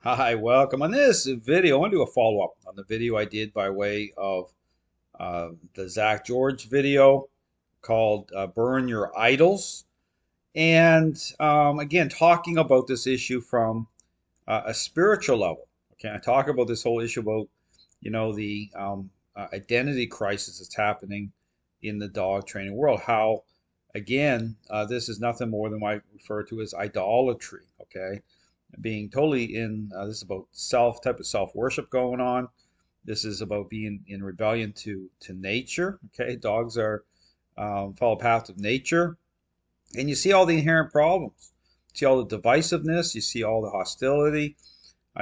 Hi, welcome. On this video, I want to do a follow-up on the video I did by way of the Zach George video called Burn Your Idols. And again, talking about this issue from a spiritual level. Okay, I talk about this whole issue about, the identity crisis that's happening in the dog training world. How, again, this is nothing more than what I refer to as idolatry. Okay, being totally in this is about type of self worship going on. This is about being in rebellion to nature. Okay, dogs are follow path of nature, and you see all the inherent problems. You see all the divisiveness. You see all the hostility.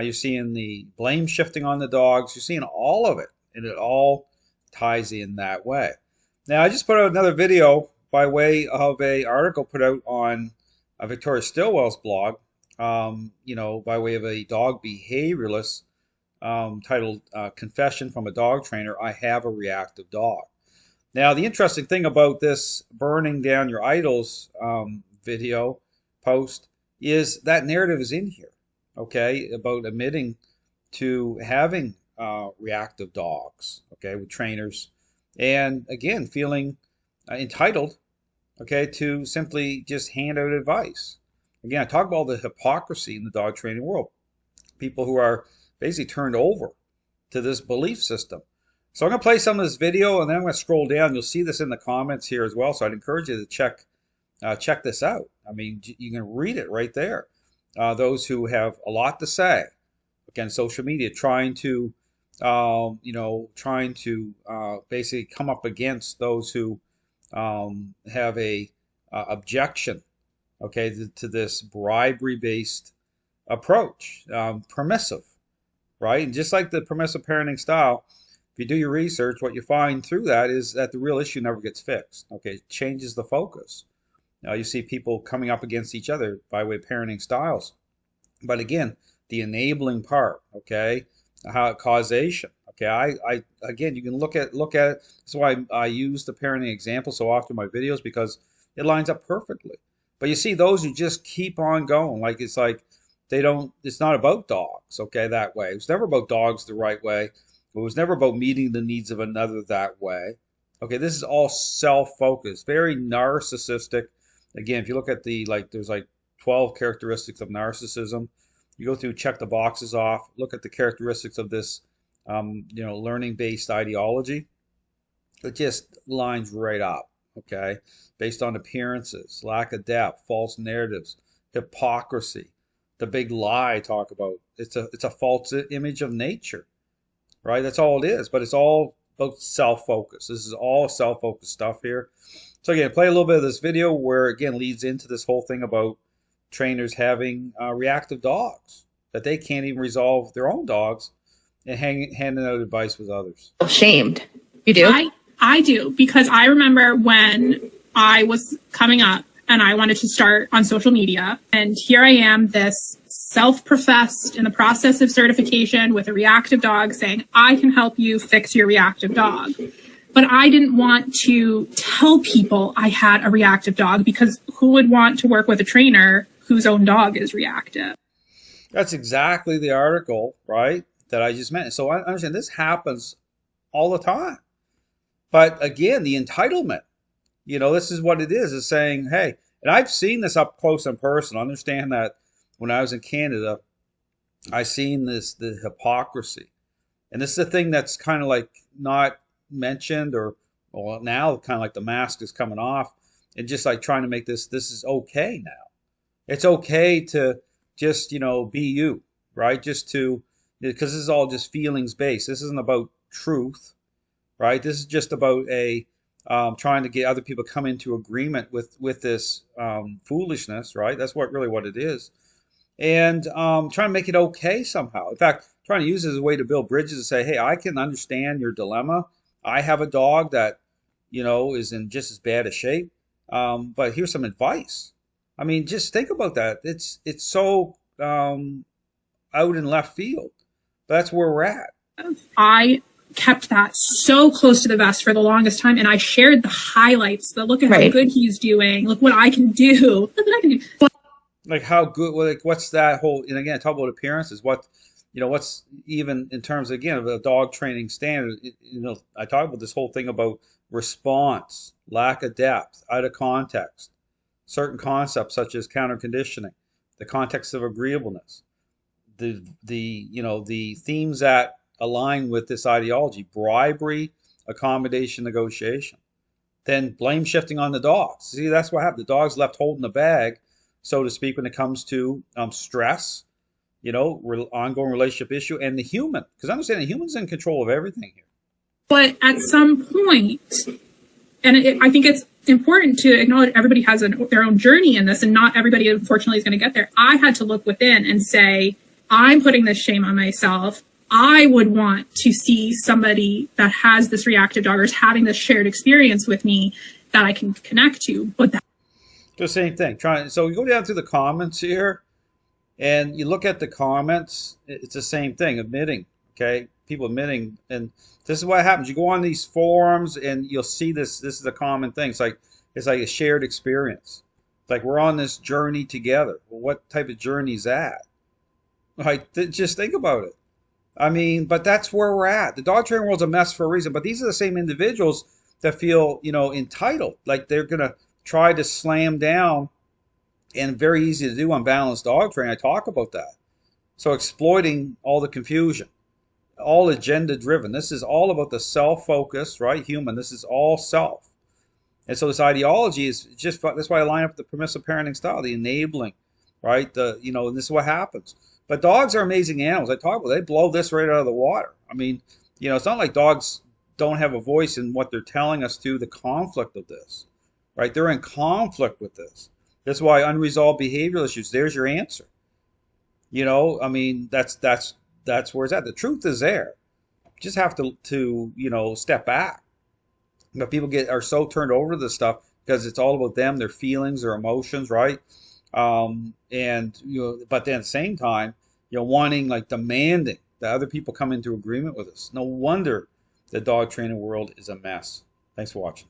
You're seeing the blame shifting on the dogs. You're seeing all of it, and it all ties in that way. Now, I just put out another video by way of a article put out on Victoria Stilwell's blog, by way of a dog behavioralist, titled Confession from a Dog Trainer, I Have a Reactive Dog. Now, the interesting thing about this burning down your idols video post is that narrative is in here, okay, about admitting to having reactive dogs, okay, with trainers, and again, feeling entitled, okay, to simply just hand out advice. Again, I talk about the hypocrisy in the dog training world. People who are basically turned over to this belief system. So I'm going to play some of this video, and then I'm going to scroll down. You'll see this in the comments here as well. So I'd encourage you to check this out. I mean, you can read it right there. Those who have a lot to say, again, social media, trying to basically come up against those who have a objection, okay, to this bribery-based approach, permissive, right? And just like the permissive parenting style, if you do your research, what you find through that is that the real issue never gets fixed. Okay, it changes the focus. Now you see people coming up against each other by way of parenting styles, but again, the enabling part, okay, how causation. Okay, I again, you can look at it. That's why I use the parenting example so often in my videos, because it lines up perfectly. But you see those who just keep on going, like it's not about dogs, okay, that way. It was never about dogs the right way. It was never about meeting the needs of another that way. Okay, this is all self-focused, very narcissistic. Again, if you look at there's 12 characteristics of narcissism. You go through, check the boxes off, look at the characteristics of this, learning-based ideology. It just lines right up, okay? Based on appearances, lack of depth, false narratives, hypocrisy, the big lie I talk about. It's a false image of nature, right? That's all it is, but it's all about self-focus. This is all self-focused stuff here. So again, play a little bit of this video where, again, leads into this whole thing about trainers having reactive dogs, that they can't even resolve their own dogs, and handing out advice with others. Shamed. You do? I do, because I remember when I was coming up and I wanted to start on social media, and here I am, this self-professed in the process of certification with a reactive dog, saying, I can help you fix your reactive dog. But I didn't want to tell people I had a reactive dog, because who would want to work with a trainer whose own dog is reactive? That's exactly the article, right, that I just mentioned. So I understand this happens all the time. But again, the entitlement, this is what it is saying, hey, and I've seen this up close and personal. I understand that when I was in Canada, I seen the hypocrisy. And this is the thing that's kind of like not mentioned, or well, now kind of like the mask is coming off, and just like trying to make this is okay now. It's okay to just, be you, right? Just to, because this is all just feelings based. This isn't about truth, right? This is just about trying to get other people come into agreement with this foolishness, right? That's what it is. And trying to make it okay somehow. In fact, trying to use it as a way to build bridges and say, hey, I can understand your dilemma. I have a dog that, is in just as bad a shape. But here's some advice. I mean, just think about that. It's so out in left field. But that's where we're at. I kept that so close to the vest for the longest time, and I shared the highlights. The look at how good he's doing. Look what I can do. Look what I can do. Like how good, like what's that whole, and again, talk about appearances. What, what's even in terms, again, of a dog training standard, I talk about this whole thing about response, lack of depth, out of context, certain concepts such as counter conditioning, the context of agreeableness, the themes that align with this ideology, bribery, accommodation, negotiation. Then blame shifting on the dogs. See, that's what happened. The dog's left holding the bag, so to speak, when it comes to stress, ongoing relationship issue, and the human. Because understand the human's in control of everything here. But at some point, and I think it's important to acknowledge everybody has their own journey in this, and not everybody, unfortunately, is going to get there. I had to look within and say, I'm putting this shame on myself. I would want to see somebody that has this reactive dog or is having this shared experience with me that I can connect to. But the same thing. So you go down through the comments here, and you look at the comments. It's the same thing. Admitting, okay, people admitting, and this is what happens. You go on these forums, and you'll see this. This is a common thing. It's like a shared experience. It's like we're on this journey together. Well, what type of journey is that? Like, just think about it. I mean, but that's where we're at. The dog training world's a mess for a reason. But these are the same individuals that feel, entitled, like they're gonna try to slam down, and very easy to do, unbalanced dog training. I talk about that. So exploiting all the confusion, all agenda driven. This is all about the self focus, right? Human. This is all self. And so this ideology is just, that's why I line up the permissive parenting style, the enabling, right? And this is what happens. But dogs are amazing animals. I talk about, they blow this right out of the water. I mean, it's not like dogs don't have a voice in what they're telling us through the conflict of this, right? They're in conflict with this. That's why unresolved behavioral issues, there's your answer. I mean, that's where it's at. The truth is there. You just have to step back. But people are so turned over to this stuff because it's all about them, their feelings, their emotions, right? But then at the same time, wanting, like, demanding that other people come into agreement with us. No wonder the dog training world is a mess. Thanks for watching.